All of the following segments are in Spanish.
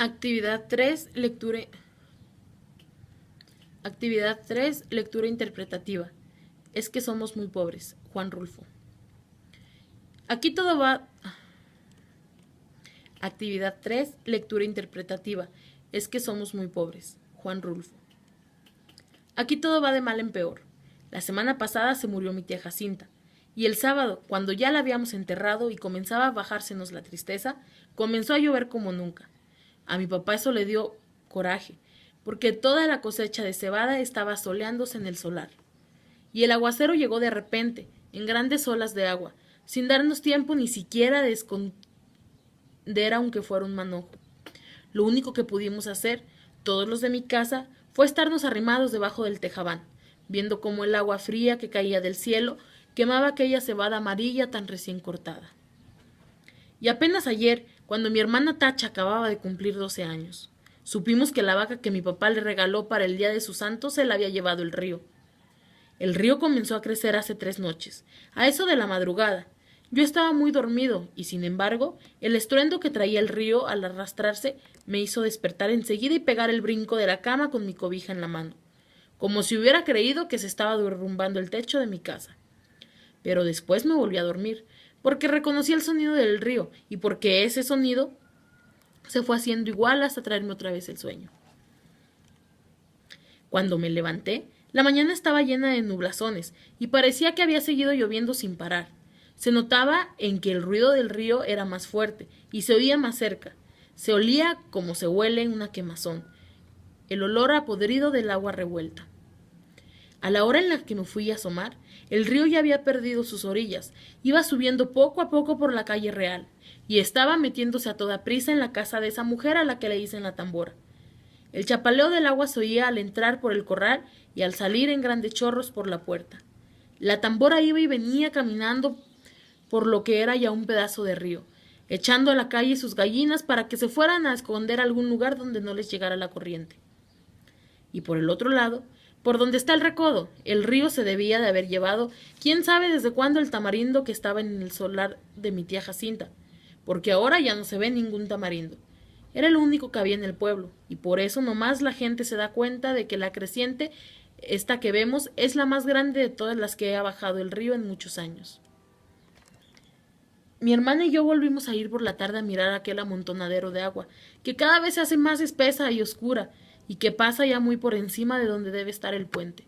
Actividad 3, lectura. Actividad 3, lectura interpretativa. Es que somos muy pobres. Juan Rulfo. Aquí todo va... Actividad 3, lectura interpretativa. Es que somos muy pobres. Juan Rulfo. Aquí todo va de mal en peor. La semana pasada se murió mi tía Jacinta. Y el sábado, cuando ya la habíamos enterrado y comenzaba a bajársenos la tristeza, comenzó a llover como nunca. A mi papá eso le dio coraje, porque toda la cosecha de cebada estaba soleándose en el solar. Y el aguacero llegó de repente, en grandes olas de agua, sin darnos tiempo ni siquiera de esconder aunque fuera un manojo. Lo único que pudimos hacer, todos los de mi casa, fue estarnos arrimados debajo del tejabán, viendo cómo el agua fría que caía del cielo quemaba aquella cebada amarilla tan recién cortada. Y apenas ayer, cuando mi hermana Tacha acababa de cumplir 12 años, supimos que la vaca que mi papá le regaló para el día de su santo se la había llevado el río. El río comenzó a crecer hace 3 noches, a eso de la madrugada. Yo estaba muy dormido y, sin embargo, el estruendo que traía el río al arrastrarse me hizo despertar enseguida y pegar el brinco de la cama con mi cobija en la mano, como si hubiera creído que se estaba derrumbando el techo de mi casa. Pero después me volví a dormir, porque reconocí el sonido del río y porque ese sonido se fue haciendo igual hasta traerme otra vez el sueño. Cuando me levanté, la mañana estaba llena de nublazones y parecía que había seguido lloviendo sin parar. Se notaba en que el ruido del río era más fuerte y se oía más cerca. Se olía como se huele en una quemazón, el olor a podrido del agua revuelta. A la hora en la que me fui a asomar, el río ya había perdido sus orillas, iba subiendo poco a poco por la calle real, y estaba metiéndose a toda prisa en la casa de esa mujer a la que le dicen la tambora. El chapaleo del agua se oía al entrar por el corral y al salir en grandes chorros por la puerta. La tambora iba y venía caminando por lo que era ya un pedazo de río, echando a la calle sus gallinas para que se fueran a esconder a algún lugar donde no les llegara la corriente. Y por el otro lado, por donde está el recodo, el río se debía de haber llevado, quién sabe desde cuándo, el tamarindo que estaba en el solar de mi tía Jacinta, porque ahora ya no se ve ningún tamarindo. Era el único que había en el pueblo, y por eso nomás la gente se da cuenta de que la creciente, esta que vemos, es la más grande de todas las que ha bajado el río en muchos años. Mi hermana y yo volvimos a ir por la tarde a mirar aquel amontonadero de agua, que cada vez se hace más espesa y oscura, y que pasa ya muy por encima de donde debe estar el puente.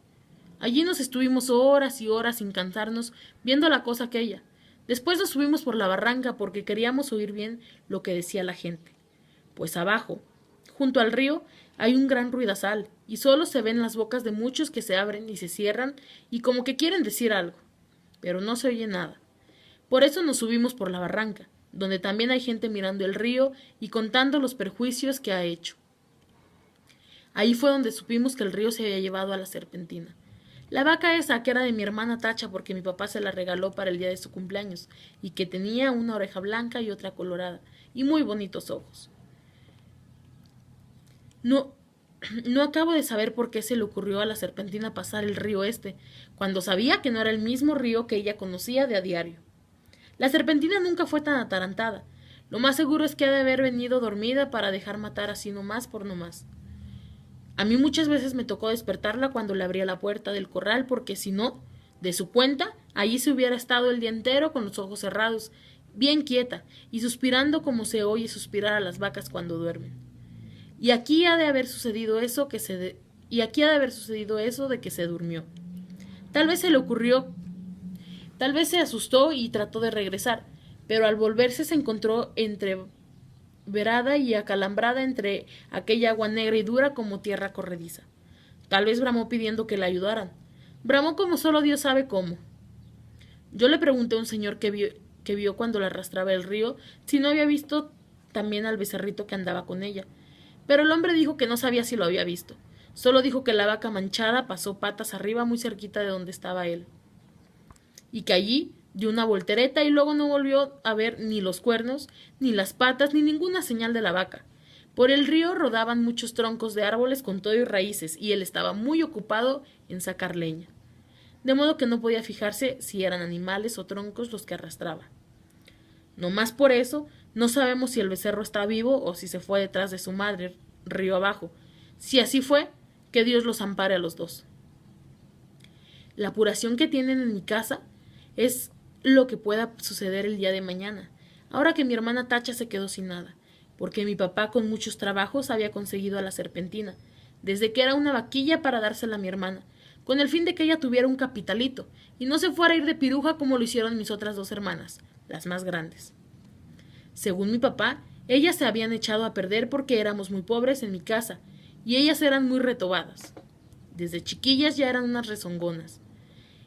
Allí nos estuvimos horas y horas sin cansarnos viendo la cosa aquella. Después nos subimos por la barranca porque queríamos oír bien lo que decía la gente. Pues abajo, junto al río, hay un gran ruidazal, y solo se ven las bocas de muchos que se abren y se cierran y como que quieren decir algo, pero no se oye nada. Por eso nos subimos por la barranca, donde también hay gente mirando el río y contando los perjuicios que ha hecho. Ahí fue donde supimos que el río se había llevado a la serpentina. La vaca esa, que era de mi hermana Tacha porque mi papá se la regaló para el día de su cumpleaños, y que tenía una oreja blanca y otra colorada, y muy bonitos ojos. No acabo de saber por qué se le ocurrió a la serpentina pasar el río este, cuando sabía que no era el mismo río que ella conocía de a diario. La serpentina nunca fue tan atarantada. Lo más seguro es que ha de haber venido dormida para dejar matar así nomás por nomás. A mí muchas veces me tocó despertarla cuando le abría la puerta del corral, porque si no, de su cuenta, allí se hubiera estado el día entero con los ojos cerrados, bien quieta, y suspirando como se oye suspirar a las vacas cuando duermen. Y aquí ha de haber sucedido eso de que se durmió. Tal vez se le ocurrió, tal vez se asustó y trató de regresar, pero al volverse se encontró entreverada y acalambrada entre aquella agua negra y dura como tierra corrediza. Tal vez bramó pidiendo que la ayudaran. Bramó como solo Dios sabe cómo. Yo le pregunté a un señor que vio cuando la arrastraba el río si no había visto también al becerrito que andaba con ella, pero el hombre dijo que no sabía si lo había visto. Solo dijo que la vaca manchada pasó patas arriba muy cerquita de donde estaba él, y que allí dio una voltereta y luego no volvió a ver ni los cuernos, ni las patas, ni ninguna señal de la vaca. Por el río rodaban muchos troncos de árboles con todo y raíces, y él estaba muy ocupado en sacar leña, de modo que no podía fijarse si eran animales o troncos los que arrastraba. No más por eso, No sabemos si el becerro está vivo o si se fue detrás de su madre, río abajo. Si así fue, que Dios los ampare a los dos. La apuración que tienen en mi casa es lo que pueda suceder el día de mañana, ahora que mi hermana Tacha se quedó sin nada, porque mi papá con muchos trabajos había conseguido a la serpentina, desde que era una vaquilla para dársela a mi hermana, con el fin de que ella tuviera un capitalito y no se fuera a ir de piruja como lo hicieron mis otras dos hermanas, las más grandes. Según mi papá, ellas se habían echado a perder porque éramos muy pobres en mi casa, y ellas eran muy retobadas. Desde chiquillas ya eran unas rezongonas.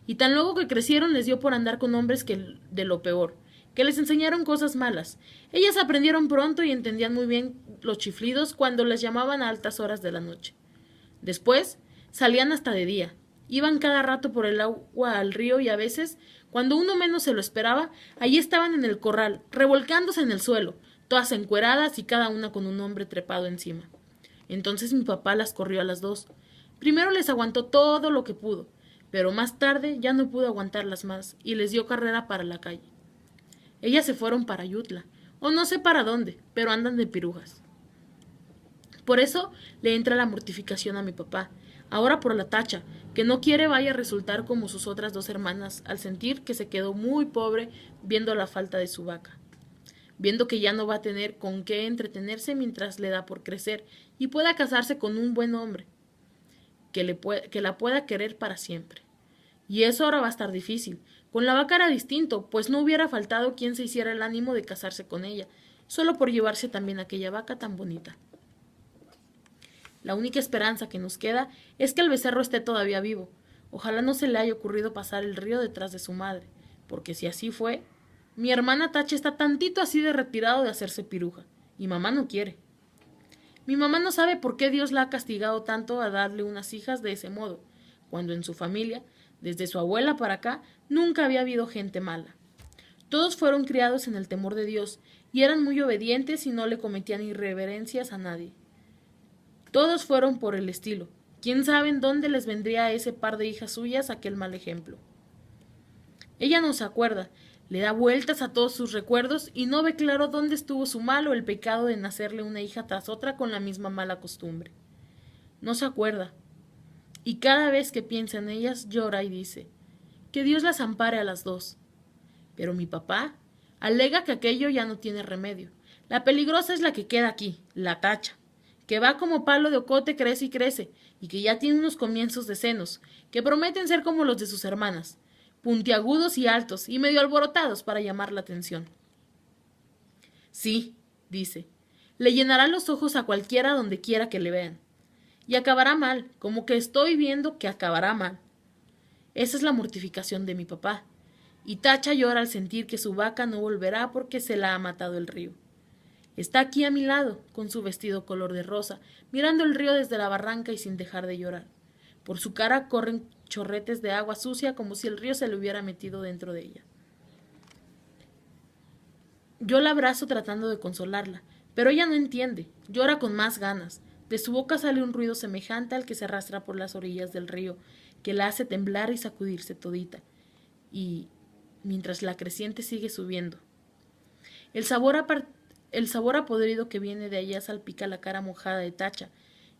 Y tan luego que crecieron les dio por andar con hombres que de lo peor, que les enseñaron cosas malas. Ellas aprendieron pronto y entendían muy bien los chiflidos cuando les llamaban a altas horas de la noche. Después salían hasta de día. Iban cada rato por el agua al río y a veces, cuando uno menos se lo esperaba, allí estaban en el corral, revolcándose en el suelo, todas encueradas y cada una con un hombre trepado encima. Entonces mi papá las corrió a las dos. Primero les aguantó todo lo que pudo, pero más tarde ya no pudo aguantarlas más y les dio carrera para la calle. Ellas se fueron para Yutla, o no sé para dónde, pero andan de pirujas. Por eso le entra la mortificación a mi papá, ahora por la Tacha, que no quiere vaya a resultar como sus otras dos hermanas, al sentir que se quedó muy pobre viendo la falta de su vaca, viendo que ya no va a tener con qué entretenerse mientras le da por crecer y pueda casarse con un buen hombre, que la pueda querer para siempre. Y eso ahora va a estar difícil. Con la vaca era distinto, pues no hubiera faltado quien se hiciera el ánimo de casarse con ella, solo por llevarse también aquella vaca tan bonita. La única esperanza que nos queda es que el becerro esté todavía vivo. Ojalá no se le haya ocurrido pasar el río detrás de su madre, porque si así fue, mi hermana Tacha está tantito así de retirado de hacerse piruja, y mamá no quiere. Mi mamá no sabe por qué Dios la ha castigado tanto a darle unas hijas de ese modo, cuando en su familia, desde su abuela para acá, nunca había habido gente mala. Todos fueron criados en el temor de Dios y eran muy obedientes y no le cometían irreverencias a nadie. Todos fueron por el estilo. ¿Quién sabe en dónde les vendría a ese par de hijas suyas aquel mal ejemplo? Ella no se acuerda, le da vueltas a todos sus recuerdos y no ve claro dónde estuvo su mal o el pecado de nacerle una hija tras otra con la misma mala costumbre. No se acuerda. Y cada vez que piensa en ellas llora y dice, que Dios las ampare a las dos. Pero mi papá alega que aquello ya no tiene remedio. La peligrosa es la que queda aquí, la Tacha, que va como palo de ocote, crece y que ya tiene unos comienzos de senos, que prometen ser como los de sus hermanas, puntiagudos y altos, y medio alborotados para llamar la atención. Sí, dice, le llenará los ojos a cualquiera donde quiera que le vean. Y acabará mal, como que estoy viendo que acabará mal. Esa es la mortificación de mi papá. Y Tacha llora al sentir que su vaca no volverá porque se la ha matado el río. Está aquí a mi lado, con su vestido color de rosa, mirando el río desde la barranca y sin dejar de llorar. Por su cara corren chorretes de agua sucia como si el río se le hubiera metido dentro de ella. Yo la abrazo tratando de consolarla, pero ella no entiende, llora con más ganas. De su boca sale un ruido semejante al que se arrastra por las orillas del río, que la hace temblar y sacudirse todita. Y mientras la creciente sigue subiendo. El sabor a podrido que viene de allá salpica la cara mojada de Tacha,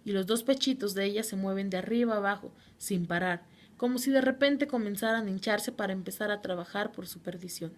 y los dos pechitos de ella se mueven de arriba abajo, sin parar, como si de repente comenzaran a hincharse para empezar a trabajar por su perdición.